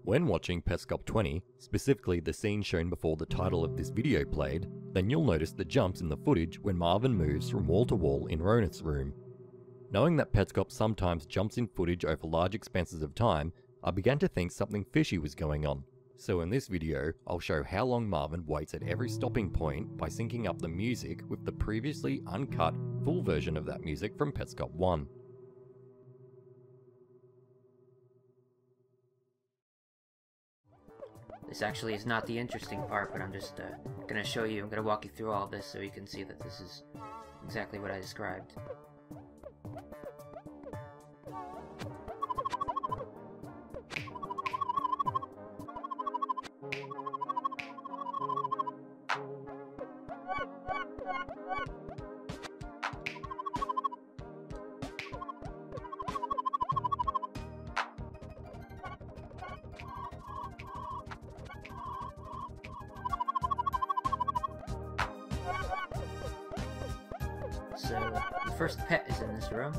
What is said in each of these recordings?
When watching Petscop 20, specifically the scene shown before the title of this video played, then you'll notice the jumps in the footage when Marvin moves from wall to wall in Ronith's room. Knowing that Petscop sometimes jumps in footage over large expanses of time, I began to think something fishy was going on. So in this video, I'll show how long Marvin waits at every stopping point by syncing up the music with the previously uncut full version of that music from Petscop 1. This actually is not the interesting part, but I'm just gonna show you, I'm gonna walk you through all of this so you can see that this is exactly what I described. So, the first pet is in this room.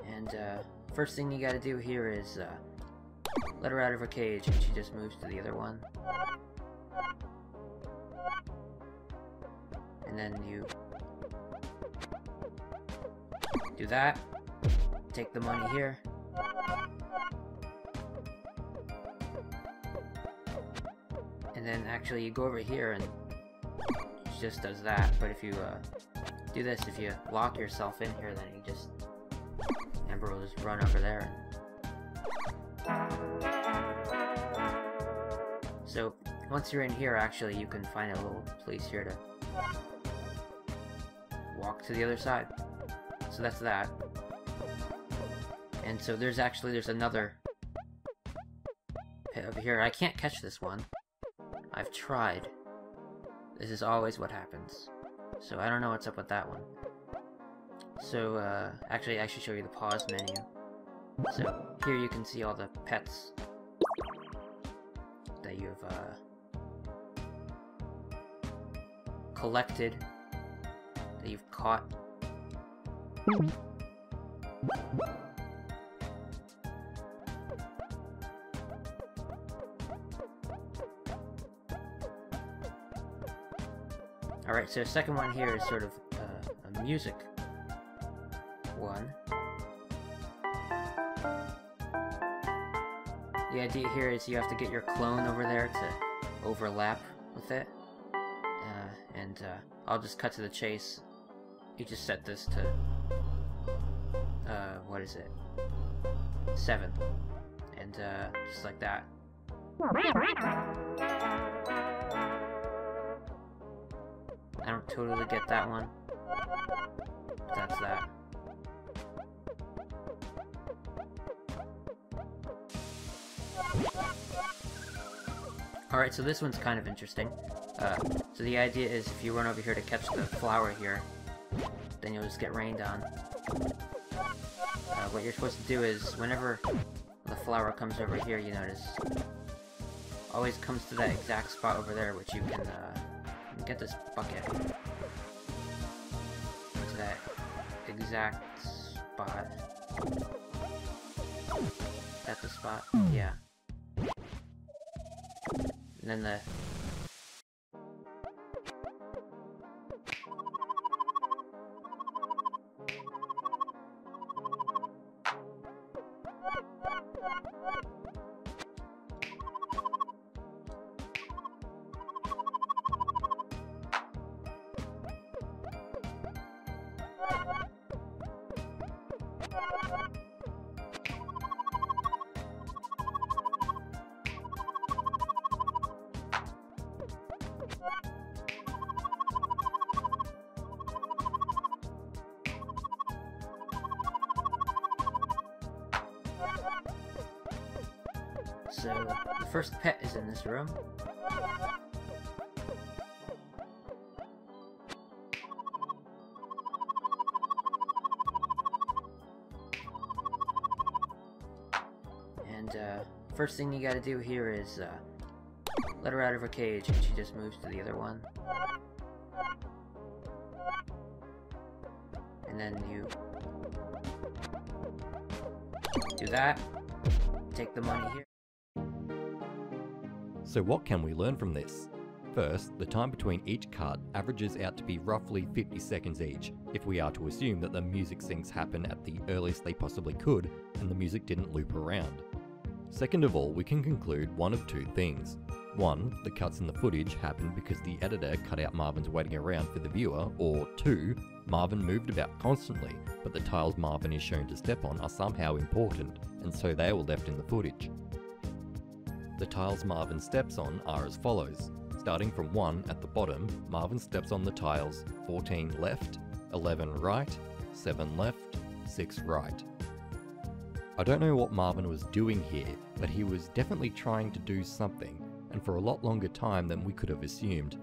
And, first thing you gotta do here is, let her out of her cage, and she just moves to the other one. And then you do that, take the money here. And then actually you go over here and it just does that, but if you do this, if you lock yourself in here, then you just, Ember will just run over there. So once you're in here, actually you can find a little place here to walk to the other side. So that's that. And so there's another pit over here. I can't catch this one. I've tried. This is always what happens. So I don't know what's up with that one. So actually I should show you the pause menu. So here you can see all the pets that you've collected, that you've caught. Alright, so the second one here is sort of a music one. The idea here is you have to get your clone over there to overlap with it. I'll just cut to the chase. You just set this to, what is it? 7. And, just like that. I don't totally get that one, but that's that. Alright, so this one's kind of interesting. So the idea is if you run over here to catch the flower here, then you'll just get rained on. What you're supposed to do is, whenever the flower comes over here, you notice, always comes to that exact spot over there, which you can, get this bucket to that exact spot. That's the spot? Yeah. And then the... So, the first pet is in this room. And, first thing you gotta do here is, let her out of her cage and she just moves to the other one. And then you do that, take the money here. So what can we learn from this? First, the time between each cut averages out to be roughly 50 seconds each, if we are to assume that the music syncs happen at the earliest they possibly could and the music didn't loop around. Second of all, we can conclude one of two things. One, the cuts in the footage happened because the editor cut out Marvin's waiting around for the viewer, or two, Marvin moved about constantly, but the tiles Marvin is shown to step on are somehow important, and so they were left in the footage. The tiles Marvin steps on are as follows. Starting from 1 at the bottom, Marvin steps on the tiles 14 left, 11 right, 7 left, 6 right. I don't know what Marvin was doing here, but he was definitely trying to do something, and for a lot longer time than we could have assumed.